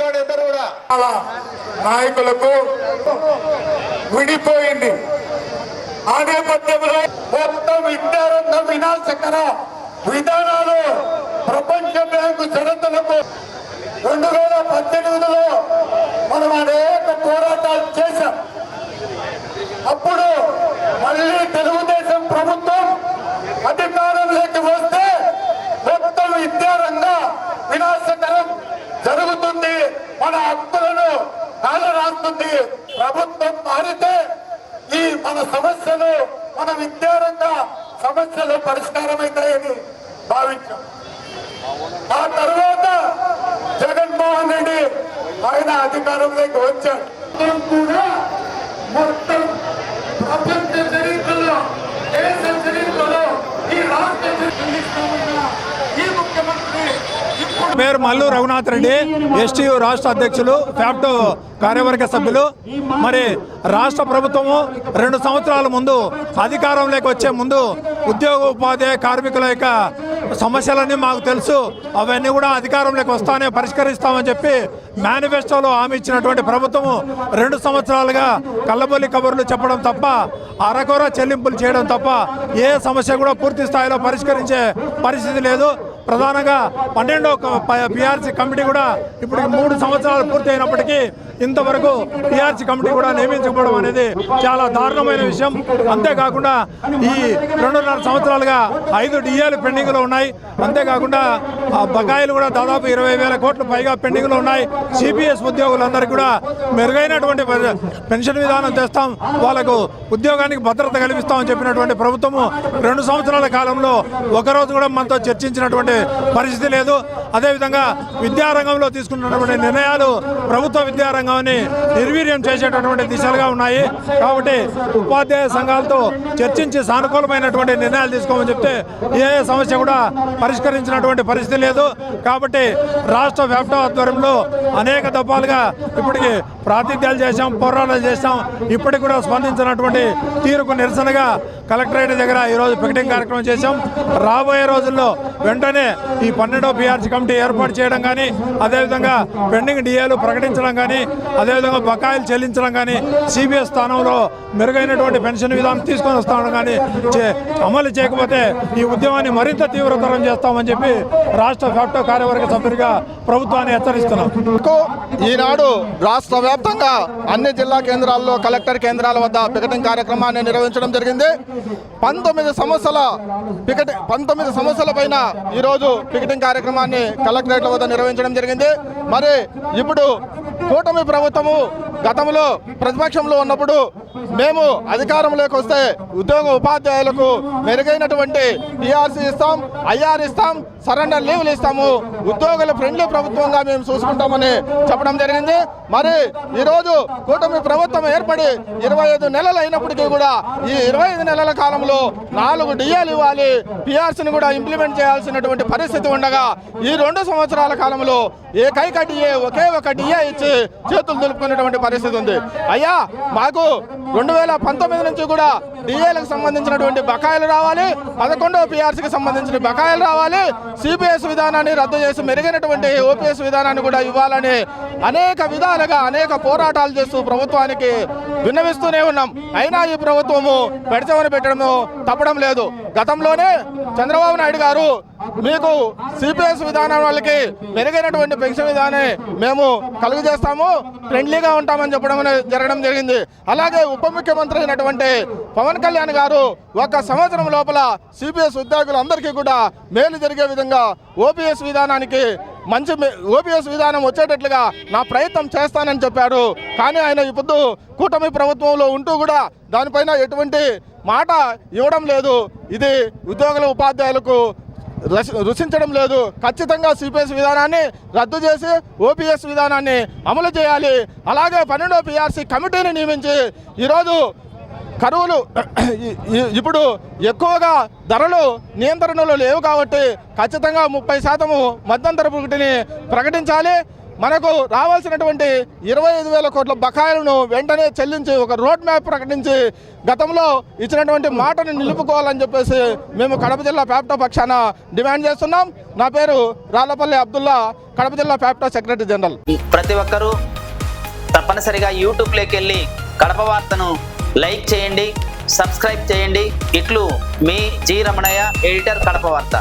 కూర్చోండి ఇద్దరు కూడా. నాయకులకు విడిపోయింది. ఆ నేపథ్యంలో మొత్తం విద్యారంగం వినాశకర విధానాలు ప్రపంచ బ్యాంకు షరతులకు 2018లో మనం అనేక పోరాటాలు చేశాం. అప్పుడు మళ్ళీ తెలుగుదేశం ప్రభుత్వం అధికారంలోకి వస్తే మొత్తం విద్యారంగ వినాశకరం జరుగుతుంది, మన హక్కులను కాలరాస్తుంది. ప్రభుత్వం మారితే ఈ మన సమస్యలు, మన విద్యారంగ సమస్యలు పరిష్కారమవుతాయని భావించాం. ఆ తర్వాత జగన్మోహన్ రెడ్డి ఆయన అధికారంలోకి వచ్చారు. కూడా మొత్తం ప్రపంచ చరిత్రలో, దేశ చరిత్రలో ఈ రాష్ట్ర ఈ ముఖ్యమంత్రి పేరు మల్లు రఘునాథ్ రెడ్డి, ఎస్టీయూ రాష్ట్ర అధ్యక్షులు, ఫ్యాప్టో కార్యవర్గ సభ్యులు. మరి రాష్ట్ర ప్రభుత్వము 2 సంవత్సరాల ముందు అధికారంలోకి వచ్చే ముందు ఉద్యోగ ఉపాధి కార్మికుల యొక్క సమస్యలన్నీ మాకు తెలుసు, అవన్నీ కూడా అధికారంలోకి వస్తానే పరిష్కరిస్తామని చెప్పి మేనిఫెస్టోలో హామీ ఇచ్చినటువంటి ప్రభుత్వము 2 సంవత్సరాలుగా కళ్ళబొల్లి కబుర్లు చెప్పడం తప్ప, అరకొర చెల్లింపులు చేయడం తప్ప ఏ సమస్య కూడా పూర్తి స్థాయిలో పరిష్కరించే పరిస్థితి లేదు. ప్రధానంగా 12వ పిఆర్సీ కమిటీ కూడా ఇప్పుడు 3 సంవత్సరాలు పూర్తి అయినప్పటికీ ఇంతవరకు పిఆర్సీ కమిటీ కూడా నియమించకపోవడం అనేది చాలా దారుణమైన విషయం. అంతేకాకుండా ఈ 2.5 సంవత్సరాలుగా 5 డిఏలు పెండింగ్లో ఉన్నాయి. అంతేకాకుండా బకాయిలు కూడా దాదాపు 20,000 కోట్లు పైగా పెండింగ్లో ఉన్నాయి. సిపిఎస్ ఉద్యోగులందరికీ కూడా మెరుగైనటువంటి పెన్షన్ విధానం తెస్తాం, వాళ్ళకు ఉద్యోగానికి భద్రత కల్పిస్తామని చెప్పినటువంటి ప్రభుత్వము 2 సంవత్సరాల కాలంలో ఒకరోజు కూడా మనతో చర్చించినటువంటి పరిస్థితి లేదు. అదేవిధంగా విద్యారంగంలో తీసుకున్నటువంటి నిర్ణయాలు ప్రభుత్వ విద్యారంగాన్ని నిర్వీర్యం చేసేటటువంటి దిశలుగా ఉన్నాయి. కాబట్టి ఉపాధ్యాయ సంఘాలతో చర్చించి సానుకూలమైనటువంటి నిర్ణయాలు తీసుకోమని చెప్తే ఏ సమస్య కూడా పరిష్కరించినటువంటి పరిస్థితి లేదు. కాబట్టి రాష్ట్ర వ్యాప్త ఆధ్వర్యంలో అనేక దఫాలుగా ఇప్పటికి ప్రాతినిధ్యాలు చేశాం, పోరాటాలు చేశాం. ఇప్పటికి కూడా స్పందించినటువంటి తీరుకు నిరసనగా కలెక్టరేట్ దగ్గర ఈరోజు పికెటింగ్ కార్యక్రమం చేశాం. రాబోయే రోజుల్లో వెంటనే ఈ 12వ పిఆర్సీ కమిటీ ఏర్పాటు చేయడం కానీ, అదేవిధంగా పెండింగ్ డిఏలు ప్రకటించడం కానీ, అదేవిధంగా బకాయిలు చెల్లించడం కానీ, సిబిఎస్ స్థానంలో మెరుగైనటువంటి పెన్షన్ విధానం తీసుకొని వస్తామని కానీ అమలు చేయకపోతే ఈ ఉద్యమాన్ని మరింత తీవ్రతరం చేస్తామని చెప్పి రాష్ట్ర వ్యాప్త కార్యవర్గ సభ్యుడిగా ప్రభుత్వాన్ని హెచ్చరిస్తున్నాం. ఈనాడు రాష్ట్ర వ్యాప్తంగా అన్ని జిల్లా కేంద్రాల్లో, కలెక్టర్ కేంద్రాల వద్ద పికెటింగ్ కార్యక్రమాన్ని నిర్వహించడం జరిగింది. 19 సమస్యల పైన ఈరోజు పికెటింగ్ కార్యక్రమాన్ని కలెక్టరేట్ల వద్ద నిర్వహించడం జరిగింది. మరి ఇప్పుడు కూటమి ప్రభుత్వము గతంలో ప్రతిపక్షంలో ఉన్నప్పుడు మేము అధికారంలోకి వస్తే ఉద్యోగ ఉపాధ్యాయులకు మెరుగైనటువంటి పిఆర్సీ ఇస్తాం, ఐఆర్ ఇస్తాం, సరెండర్ లీవ్లు ఇస్తాము, ఉద్యోగుల ఫ్రెండ్లీ ప్రభుత్వంగా మేము చూసుకుంటామని చెప్పడం జరిగింది. మరి ఈరోజు కూటమి ప్రభుత్వం ఏర్పడి 25 నెలలు అయినప్పటికీ కూడా ఈ 25 నెలల కాలంలో 4 డిఏలు ఇవ్వాలి, పిఆర్సీని కూడా ఇంప్లిమెంట్ చేయాల్సినటువంటి పరిస్థితి ఉండగా ఈ 2 సంవత్సరాల కాలంలో ఏకైక డిఏ, ఒకే ఒక డిఏ ఇచ్చి చేతులు దులుపుకునేటువంటి పరిస్థితి ఉంది. అయ్యా, మాకు 2019 నుంచి కూడా డిఏలకు సంబంధించినటువంటి బకాయిలు రావాలి, 11వ పిఆర్సీకి సంబంధించిన బకాయిలు రావాలి, సిపిఎస్ విధానాన్ని రద్దు చేసి మెరుగైనటువంటి ఓపీఎస్ విధానాన్ని కూడా ఇవ్వాలని అనేక విధాలుగా అనేక పోరాటాలు చేస్తూ ప్రభుత్వానికి విన్నవిస్తూనే ఉన్నాం. అయినా ఈ ప్రభుత్వము పెడచమని పెట్టడము తప్పడం లేదు. గతంలోనే చంద్రబాబు నాయుడు గారు మీకు సిపిఎస్ విధానం వాళ్ళకి మెరుగైనటువంటి పెన్షన్ విధానాన్ని మేము కలుగు చేస్తాము, ఫ్రెండ్లీగా ఉంటామని చెప్పడం జరగడం జరిగింది. అలాగే ఉప ముఖ్యమంత్రి అయినటువంటి పవన్ కళ్యాణ్ గారు 1 సంవత్సరం లోపల సిపిఎస్ ఉద్యోగులందరికీ కూడా మేలు జరిగే విధంగా ఓపీఎస్ విధానానికి మంచి ఓపీఎస్ విధానం వచ్చేటట్లుగా నా ప్రయత్నం చేస్తానని చెప్పారు. కానీ ఆయన ఇప్పుడు కూటమి ప్రభుత్వంలో ఉంటూ కూడా దానిపైన ఎటువంటి మాట ఇవ్వడం లేదు. ఇది ఉద్యోగుల ఉపాధ్యాయులకు రుచించడం లేదు. ఖచ్చితంగా సిపిఎస్ విధానాన్ని రద్దు చేసి ఓపీఎస్ విధానాన్ని అమలు చేయాలి. అలాగే 12వ పిఆర్సీ కమిటీని నియమించి ఈరోజు కరువులు ఇప్పుడు ఎక్కువగా ధరలు నియంత్రణలు లేవు కాబట్టి ఖచ్చితంగా 30% మధ్యంతర ప్రకటించాలి. మనకు రావాల్సినటువంటి 25,000 కోట్ల బకాయిలను వెంటనే చెల్లించి ఒక రోడ్ మ్యాప్ ప్రకటించి గతంలో ఇచ్చినటువంటి మాటను నిలుపుకోవాలని చెప్పేసి మేము కడప జిల్లా ఫ్యాప్టో పక్షాన డిమాండ్ చేస్తున్నాం. నా పేరు రాళ్లపల్లి అబ్దుల్లా, కడప జిల్లా ఫ్యాప్టో సెక్రటరీ జనరల్. ప్రతి ఒక్కరూ తప్పనిసరిగా యూట్యూబ్లోకి వెళ్ళి కడప వార్తను లైక్ చేయండి, సబ్స్క్రైబ్ చేయండి. ఇట్లు మీ జి రమణయ్య, ఎడిటర్, కడప వార్త.